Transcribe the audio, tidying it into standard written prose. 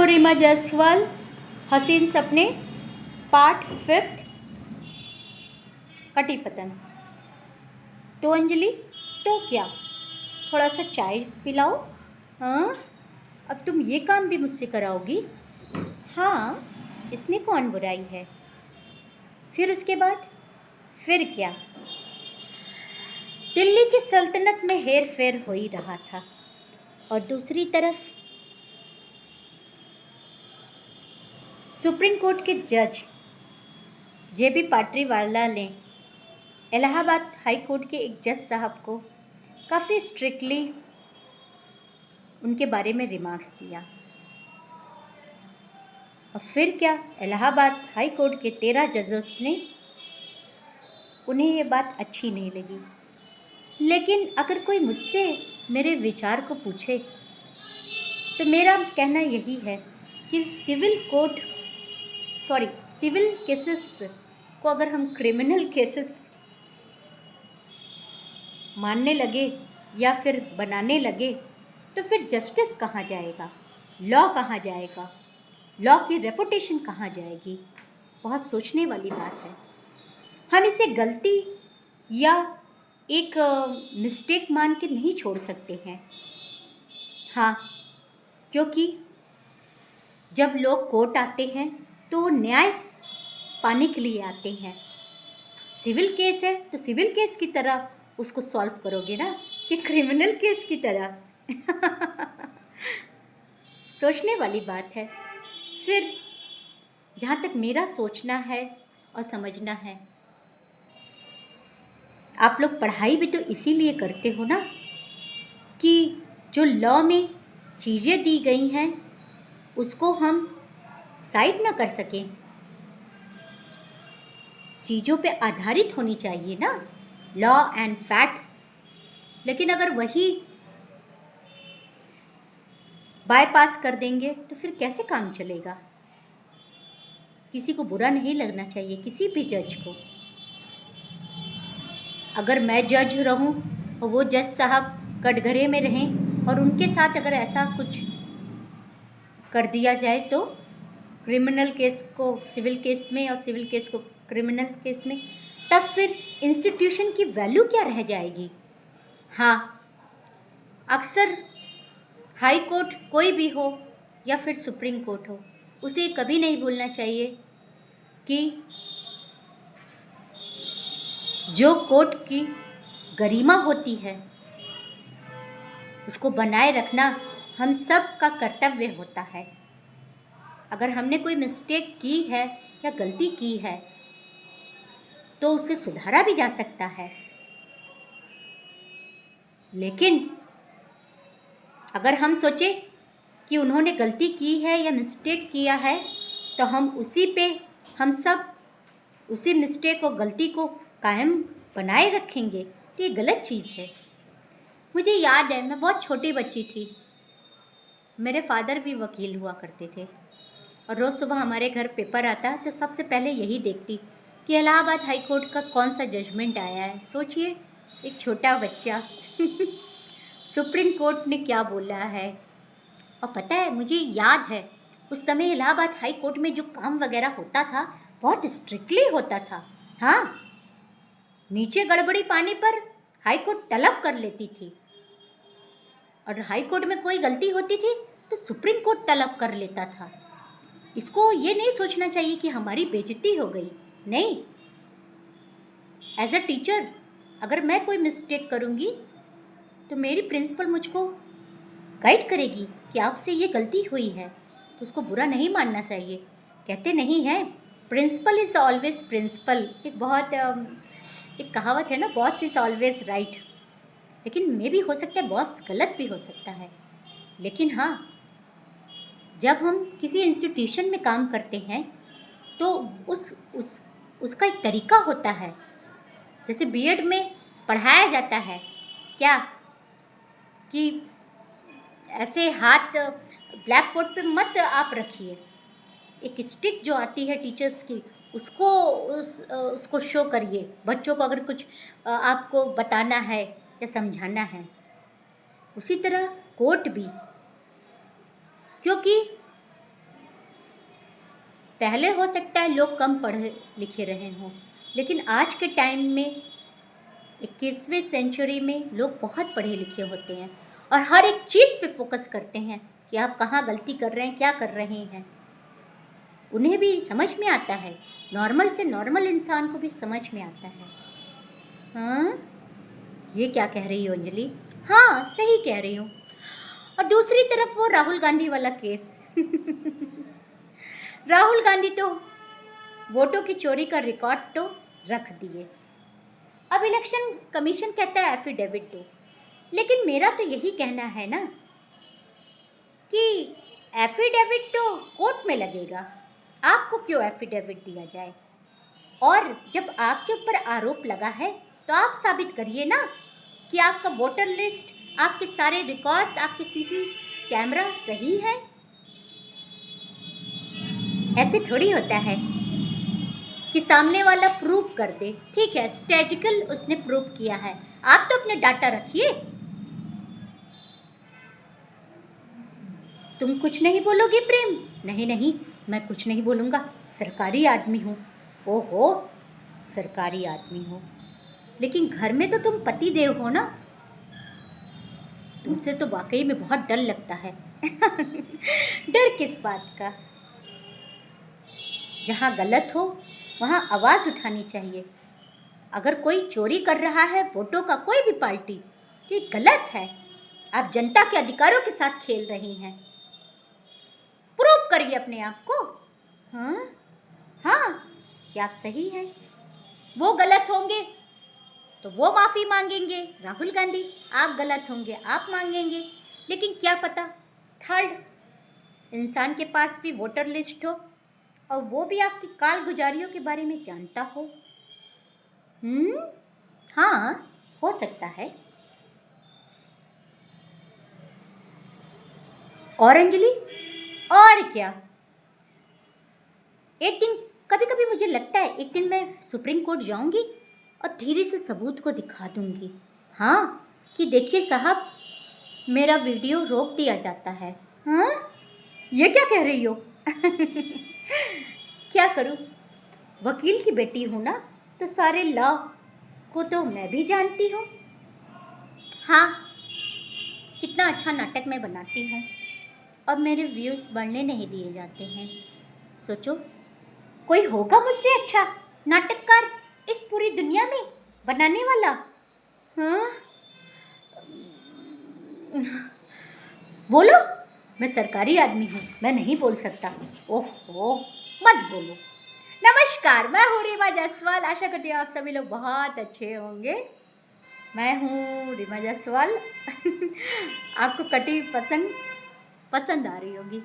रीमा जायसवाल, हसीन सपने, पार्ट 5, कटी पतंग। तो अंजलि, तो क्या, थोड़ा सा चाय पिलाओ। हाँ, अब तुम ये काम भी मुझसे कराओगी? हाँ, इसमें कौन बुराई है। फिर उसके बाद फिर क्या, दिल्ली की सल्तनत में हेर फेर हो ही रहा था और दूसरी तरफ सुप्रीम कोर्ट के जज जेबी पाटरीवाला ने इलाहाबाद हाई कोर्ट के एक जज साहब को काफ़ी स्ट्रिक्टली उनके बारे में रिमार्क्स दिया। और फिर क्या, इलाहाबाद हाई कोर्ट के 13 जजेस ने, उन्हें ये बात अच्छी नहीं लगी। लेकिन अगर कोई मुझसे मेरे विचार को पूछे तो मेरा कहना यही है कि सिविल केसेस को अगर हम क्रिमिनल केसेस मानने लगे या फिर बनाने लगे तो फिर जस्टिस कहाँ जाएगा, लॉ कहाँ जाएगा, लॉ की रेपुटेशन कहाँ जाएगी। बहुत सोचने वाली बात है। हम इसे गलती या एक मिस्टेक मान के नहीं छोड़ सकते हैं। हाँ, क्योंकि जब लोग कोर्ट आते हैं तो वो न्याय पाने के लिए आते हैं। सिविल केस है तो सिविल केस की तरह उसको सॉल्व करोगे ना, कि क्रिमिनल केस की तरह। सोचने वाली बात है। फिर जहाँ तक मेरा सोचना है और समझना है, आप लोग पढ़ाई भी तो इसीलिए करते हो ना, कि जो लॉ में चीज़ें दी गई हैं उसको हम साइड ना कर सकें। चीज़ों पे आधारित होनी चाहिए ना, लॉ एंड फैक्ट्स। लेकिन अगर वही बाईपास कर देंगे तो फिर कैसे काम चलेगा। किसी को बुरा नहीं लगना चाहिए, किसी भी जज को। अगर मैं जज रहूं और वो जज साहब कटघरे में रहें और उनके साथ अगर ऐसा कुछ कर दिया जाए तो क्रिमिनल केस को सिविल केस में और सिविल केस को क्रिमिनल केस में, तब फिर इंस्टीट्यूशन की वैल्यू क्या रह जाएगी। हाँ, अक्सर हाई कोर्ट कोई भी हो या फिर सुप्रीम कोर्ट हो, उसे कभी नहीं भूलना चाहिए कि जो कोर्ट की गरिमा होती है उसको बनाए रखना हम सब का कर्तव्य होता है। अगर हमने कोई मिस्टेक की है या गलती की है तो उसे सुधारा भी जा सकता है। लेकिन अगर हम सोचे कि उन्होंने गलती की है या मिस्टेक किया है तो हम सब उसी मिस्टेक और गलती को कायम बनाए रखेंगे, तो ये गलत चीज़ है। मुझे याद है, मैं बहुत छोटी बच्ची थी, मेरे फादर भी वकील हुआ करते थे और रोज़ सुबह हमारे घर पेपर आता तो सबसे पहले यही देखती कि इलाहाबाद हाई कोर्ट का कौन सा जजमेंट आया है। सोचिए, एक छोटा बच्चा सुप्रीम कोर्ट ने क्या बोला है। और पता है, मुझे याद है उस समय इलाहाबाद हाई कोर्ट में जो काम वगैरह होता था बहुत स्ट्रिक्टली होता था। हाँ, नीचे गड़बड़ी पाने पर हाई कोर्ट तलब कर लेती थी और हाई कोर्ट में कोई गलती होती थी तो सुप्रीम कोर्ट तलब कर लेता था। इसको ये नहीं सोचना चाहिए कि हमारी बेइज्जती हो गई। नहीं, एज अ टीचर अगर मैं कोई मिस्टेक करूँगी तो मेरी प्रिंसिपल मुझको गाइड करेगी कि आपसे ये गलती हुई है, तो उसको बुरा नहीं मानना चाहिए। कहते नहीं हैं, प्रिंसिपल इज़ ऑलवेज प्रिंसिपल। एक कहावत है ना, बॉस इज़ ऑलवेज राइट। लेकिन मे भी हो सकता है बॉस गलत भी हो सकता है। लेकिन हाँ, जब हम किसी इंस्टीट्यूशन में काम करते हैं तो उसका एक तरीका होता है। जैसे बीएड में पढ़ाया जाता है क्या, कि ऐसे हाथ ब्लैक बोर्ड पे मत आप रखिए, एक स्टिक जो आती है टीचर्स की उसको शो करिए बच्चों को, अगर कुछ आपको बताना है या समझाना है। उसी तरह कोर्ट भी, क्योंकि पहले हो सकता है लोग कम पढ़े लिखे रहे हों, लेकिन आज के टाइम में 21वीं सेंचुरी में लोग बहुत पढ़े लिखे होते हैं और हर एक चीज़ पे फोकस करते हैं कि आप कहाँ गलती कर रहे हैं, क्या कर रहे हैं। उन्हें भी समझ में आता है, नॉर्मल से नॉर्मल इंसान को भी समझ में आता है। हाँ, ये क्या कह रही हो अंजलि? हाँ, सही कह रही हूँ। और दूसरी तरफ वो राहुल गांधी वाला केस राहुल गांधी तो वोटों की चोरी का रिकॉर्ड तो रख दिए। अब इलेक्शन कमीशन कहता है एफिडेविट दो, लेकिन मेरा तो यही कहना है ना कि एफिडेविट तो कोर्ट में लगेगा, आपको क्यों एफिडेविट दिया जाए? और जब आपके ऊपर आरोप लगा है तो आप साबित करिए ना कि आपका वोटर लिस्ट, आपके सारे रिकॉर्ड्स, आपके सीसी कैमरा सही है। ऐसे थोड़ी होता है कि सामने वाला प्रूव कर दे। ठीक है, स्ट्रेटेजिकल उसने प्रूव किया है, आप तो अपने डाटा रखिए। तुम कुछ नहीं बोलोगे प्रेम? नहीं नहीं, मैं कुछ नहीं बोलूँगा, सरकारी आदमी हूँ। ओहो, सरकारी आदमी हो, लेकिन घर में तो तुम पति देव हो ना, तुमसे तो वाकई में बहुत डर लगता है डर किस बात का? जहाँ गलत हो वहाँ आवाज़ उठानी चाहिए। अगर कोई चोरी कर रहा है वोटों का, कोई भी पार्टी, तो ये गलत है। आप जनता के अधिकारों के साथ खेल रही हैं। प्रूव करिए अपने आप को। हाँ हाँ, क्या आप सही हैं? वो गलत होंगे तो वो माफ़ी मांगेंगे, राहुल गांधी। आप गलत होंगे, आप मांगेंगे। लेकिन क्या पता थर्ड इंसान के पास भी वोटर लिस्ट हो और वो भी आपकी कालगुजारियों के बारे में जानता हो। हाँ, हो सकता है। और अंजलि, और क्या, एक दिन, कभी कभी मुझे लगता है एक दिन मैं सुप्रीम कोर्ट जाऊंगी और धीरे से सबूत को दिखा दूंगी। हाँ, कि देखिए साहब, मेरा वीडियो रोक दिया जाता है। हाँ, ये क्या कह रही हो क्या करूं, वकील की बेटी हूं ना, तो सारे लॉ को तो मैं भी जानती हूँ। हाँ, कितना अच्छा नाटक मैं बनाती हूँ और मेरे व्यूज़ बढ़ने नहीं दिए जाते हैं। सोचो, कोई होगा मुझसे अच्छा नाटककार इस पूरी दुनिया में बनाने वाला? हाँ, बोलो, मैं सरकारी आदमी हूँ, मैं नहीं बोल सकता। ओहो, मत बोलो। नमस्कार, मैं हूँ रीमा जायसवाल। आशा करती हूँ आप सभी लोग बहुत अच्छे होंगे। मैं हूँ रीमा जायसवाल आपको कटी पसंद आ रही होगी।